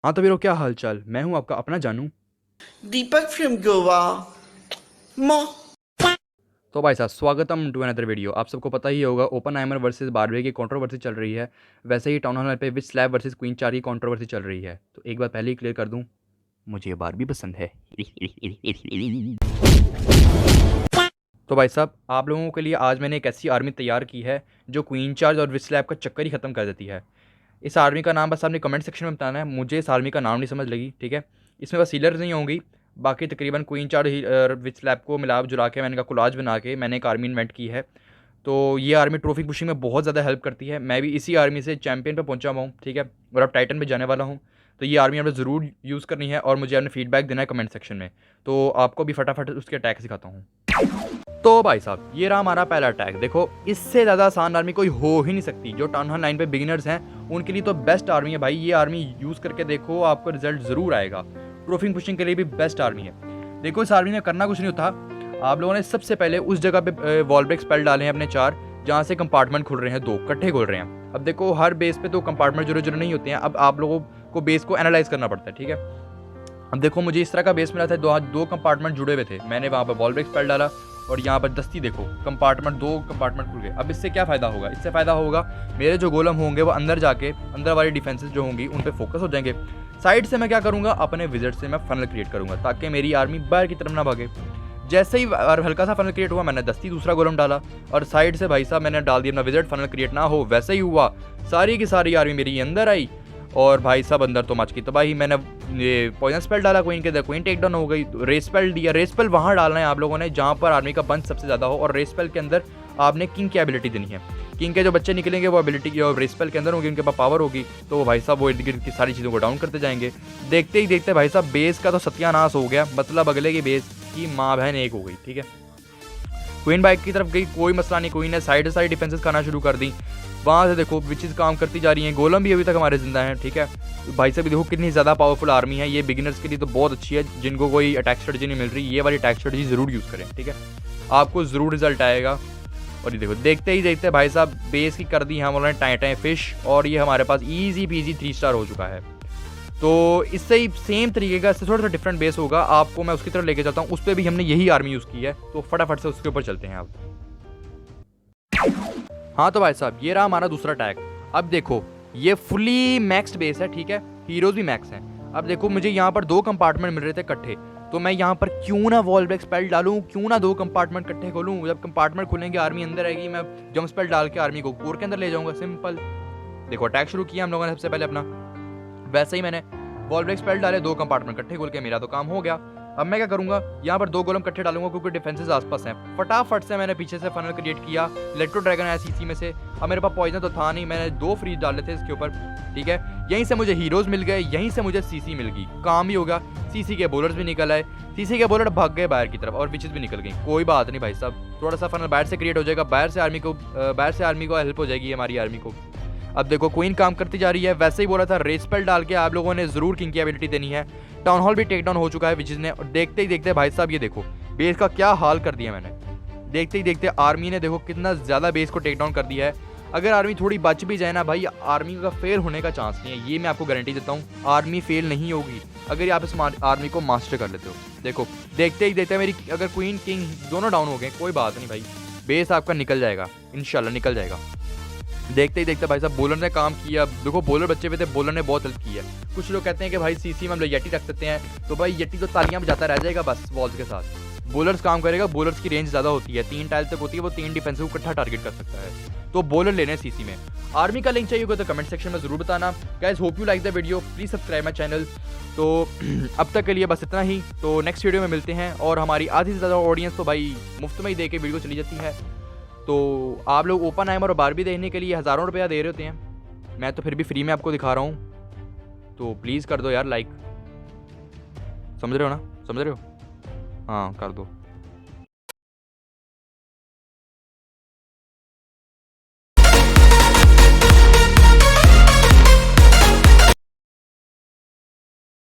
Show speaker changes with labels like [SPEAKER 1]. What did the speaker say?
[SPEAKER 1] हाँ तो वीरो, क्या हाल चाल। मैं हूँ आपका अपना जानू।
[SPEAKER 2] दीपक फ्रॉम गोवा। मो
[SPEAKER 1] तो भाई साहब, स्वागतम टू अनदर वीडियो। आप सबको पता ही होगा, ओपनहाइमर वर्सेस बारबी की कंट्रोवर्सी चल रही है। वैसे ही टाउन हॉल पे विच स्लैब वर्सेस क्वीन चार की कंट्रोवर्सी चल रही है। तो एक बार पहले ही क्लियर कर दूं, मुझे ये बारबी पसंद है। तो भाई साहब, आप लोगों के लिए आज मैंने एक ऐसी आर्मी तैयार की है जो क्वीन चार्ज और विच स्लैब का चक्कर ही खत्म कर देती है। इस आर्मी का नाम बस आपने कमेंट सेक्शन में बताना है। मुझे इस आर्मी का नाम नहीं समझ लगी, ठीक है। इसमें बस हीलर्स नहीं होंगी, बाकी तकरीबन क्वीन चार्ज विथ स्लैब को मिला जुला के मैंने का कोलाज बना के मैंने एक आर्मी इन्वेंट की है। तो ये आर्मी ट्रॉफी पुशिंग में बहुत ज़्यादा हेल्प करती है। मैं भी इसी आर्मी से चैंपियन पे पहुंचा हुआ हूँ, ठीक है, और अब टाइटन पे जाने वाला हूँ। तो ये आर्मी आपने ज़रूर यूज़ करनी है और मुझे आपने फीडबैक देना है कमेंट सेक्शन में। तो आपको भी फटाफट उसके अटैक सिखाता हूँ। तो भाई साहब, ये रहा हमारा पहला अटैक। देखो, इससे ज़्यादा आसान आर्मी कोई हो ही नहीं सकती। जो टाउन हॉल 9 पे बिगिनर्स हैं उनके लिए तो बेस्ट आर्मी है भाई। ये आर्मी यूज़ करके देखो, आपको रिजल्ट ज़रूर आएगा। ट्रोफिंग पुशिंग के लिए भी बेस्ट आर्मी है। देखो, इस आर्मी में करना कुछ नहीं होता। आप लोगों ने सबसे पहले उस जगह पे वॉल ब्रेक स्पेल डाले हैं अपने 4, जहाँ से कंपार्टमेंट खुल रहे हैं, 2 इकट्ठे खुल रहे हैं। अब देखो, हर बेस पे 2 कंपार्टमेंट जरूर जरूर नहीं होते हैं। अब आप लोगों को बेस को एनालाइज करना पड़ता है, ठीक है। अब देखो, मुझे इस तरह का बेस मिला था, दो कंपार्टमेंट जुड़े हुए थे। मैंने वहाँ पर वॉल ब्रेक स्पेल डाला और यहाँ पर दस्ती देखो, कंपार्टमेंट 2 कंपार्टमेंट खुल गए। अब इससे क्या फ़ायदा होगा? इससे फ़ायदा होगा मेरे जो गोलम होंगे वो अंदर जाके अंदर वाली डिफेंसेस जो होंगी उन पर फोकस हो जाएंगे। साइड से मैं क्या करूँगा, अपने विजिट से मैं फनल क्रिएट करूँगा ताकि मेरी आर्मी बाहर की तरफ ना भागे। जैसे ही और हल्का सा फनल क्रिएट हुआ, मैंने दस्ती दूसरा गोलम डाला और साइड से भाई साहब मैंने डाल दिया अपना विजिट। फनल क्रिएट ना हो, वैसे ही हुआ, सारी की सारी आर्मी मेरी अंदर आई और भाई साहब अंदर तो मच की तबाही। मैंने ये पॉइजन स्पेल डाला क्वीन के, क्वीन टेक डाउन हो गई। रेस स्पेल दिया। रेस स्पेल वहाँ डालना है आप लोगों ने जहाँ पर आर्मी का बंच सबसे ज़्यादा हो, और रेस स्पेल के अंदर आपने किंग की एबिलिटी देनी है। किंग के जो बच्चे निकलेंगे वो एबिलिटी और रेस स्पेल के अंदर होंगे, उनके पास पावर होगी, तो वो भाई साहब वो इर्द गिर्द की सारी चीज़ों को डाउन करते जाएंगे। देखते ही देखते भाई साहब बेस का तो सत्यानाश हो गया। मतलब अगले की बेस की माँ बहन एक हो गई, ठीक है। क्वीन बाइक की तरफ गई, कोई मसला नहीं। क्वीन ने साइड से साइड डिफेंसेस करना शुरू कर दी। वहाँ से देखो विचेस काम करती जा रही हैं। गोलम भी अभी तक हमारे जिंदा हैं, ठीक है। भाई साहब देखो कितनी ज़्यादा पावरफुल आर्मी है। ये बिगिनर्स के लिए तो बहुत अच्छी है, जिनको कोई अटैक स्ट्रेटजी नहीं मिल रही, ये वाली अटैक स्ट्रेटजी ज़रूर यूज़ करें, ठीक है। आपको ज़रूर रिजल्ट आएगा। और ये देखो, देखते ही देखते भाई साहब बेस की कर दी हम उन्होंने टाई टाई फिश, और ये हमारे पास ईजी पीजी 3 स्टार हो चुका है। तो इससे ही सेम तरीके का, इससे थोड़ा सा डिफरेंट बेस होगा, आपको मैं उसकी तरफ लेके चलता हूँ। उस पर भी हमने यही आर्मी यूज़ की है, तो फटाफट से उसके ऊपर चलते हैं आप। हाँ तो भाई साहब, ये रहा हमारा दूसरा टैग। अब देखो, ये फुली मैक्स्ड बेस है, ठीक है। हीरोज भी मैक्स हैं। अब देखो, मुझे यहाँ पर 2 कंपार्टमेंट मिल रहे थे इकट्ठे, तो मैं यहाँ पर क्यों ना वॉल ब्रेक स्पेल डालूं, क्यों ना 2 कंपार्टमेंट इकट्ठे खोलूं। जब कंपार्टमेंट खुलेंगे आर्मी अंदर आएगी, मैं जंप स्पेल डाल के आर्मी को कोर के अंदर ले जाऊंगा, सिंपल। देखो, अटैक शुरू किया हम लोगों ने सबसे पहले अपना। वैसे ही मैंने वॉल ब्रेक स्पेल डाले, 2 कंपार्टमेंट इकट्ठे खोल के मेरा तो काम हो गया। अब मैं क्या करूंगा, यहाँ पर 2 गोलम इकट्ठे डालूंगा क्योंकि डिफेंसेस आसपास हैं। फटाफट से मैंने पीछे से फनल क्रिएट किया। इलेक्ट्रो ड्रैगन है सीसी में से। अब मेरे पास पॉइजन तो था नहीं, मैंने 2 फ्रीज डाले थे इसके ऊपर, ठीक है। यहीं से मुझे हीरोज मिल गए, यहीं से मुझे सीसी मिल गई, काम ही होगा। सीसी के बॉलर्स भी निकल आए, सीसी के बॉलर भाग गए बाहर की तरफ और विचेस भी निकल गई। कोई बात नहीं भाई साहब, थोड़ा सा फनल बाहर से क्रिएट हो जाएगा, बाहर से आर्मी को हेल्प हो जाएगी हमारी आर्मी को। अब देखो, क्वीन काम करती जा रही है। वैसे ही बोला था, रेस स्पेल डाल के आप लोगों ने जरूर किंग की एबिलिटी देनी है। टाउन हॉल भी टेक डाउन हो चुका है विचेस ने, और देखते ही देखते भाई साहब ये देखो बेस का क्या हाल कर दिया मैंने। देखते ही देखते आर्मी ने देखो कितना ज़्यादा बेस को टेक डाउन कर दिया है। अगर आर्मी थोड़ी बच भी जाए ना भाई, आर्मी का फेल होने का चांस नहीं है, ये मैं आपको गारंटी देता हूँ। आर्मी फेल नहीं होगी अगर आप इस आर्मी को मास्टर कर लेते हो। देखो, देखते ही देखते मेरी अगर क्वीन किंग दोनों डाउन हो गए, कोई बात नहीं भाई, बेस आपका निकल जाएगा, इंशाल्लाह निकल जाएगा। देखते ही देखते भाई साहब बॉलर ने काम किया। देखो, बॉलर बच्चे हुए थे, बॉलर ने बहुत हेल्प की है। कुछ लोग कहते हैं कि भाई सीसी में हम लोग यटी रख सकते हैं, तो भाई यटी तो तालियां बजाता रह जाएगा बस वॉल्स के साथ। बॉलर्स काम करेगा, बॉलर्स की रेंज ज़्यादा होती है, 3 टाइल तक होती है, वो 3 डिफेंस को इकट्ठा टारगेट कर सकता है। तो बॉलर लेने सीसी में। आर्मी का लिंक चाहिए होगा तो कमेंट सेक्शन में जरूर बताना। Guys, hope you like the video, please subscribe my channel. तो अब तक के लिए बस इतना ही, तो नेक्स्ट वीडियो में मिलते हैं। और हमारी आधी से ज़्यादा ऑडियंस तो भाई मुफ्त में ही दे के वीडियो चली जाती है। तो आप लोग ओपनहाइमर और बारबी देखने के लिए हज़ारों रुपया दे रहे होते हैं, मैं तो फिर भी फ्री में आपको दिखा रहा हूँ। तो प्लीज़ कर दो यार लाइक, समझ रहे हो ना, समझ रहे हो? हाँ कर दो।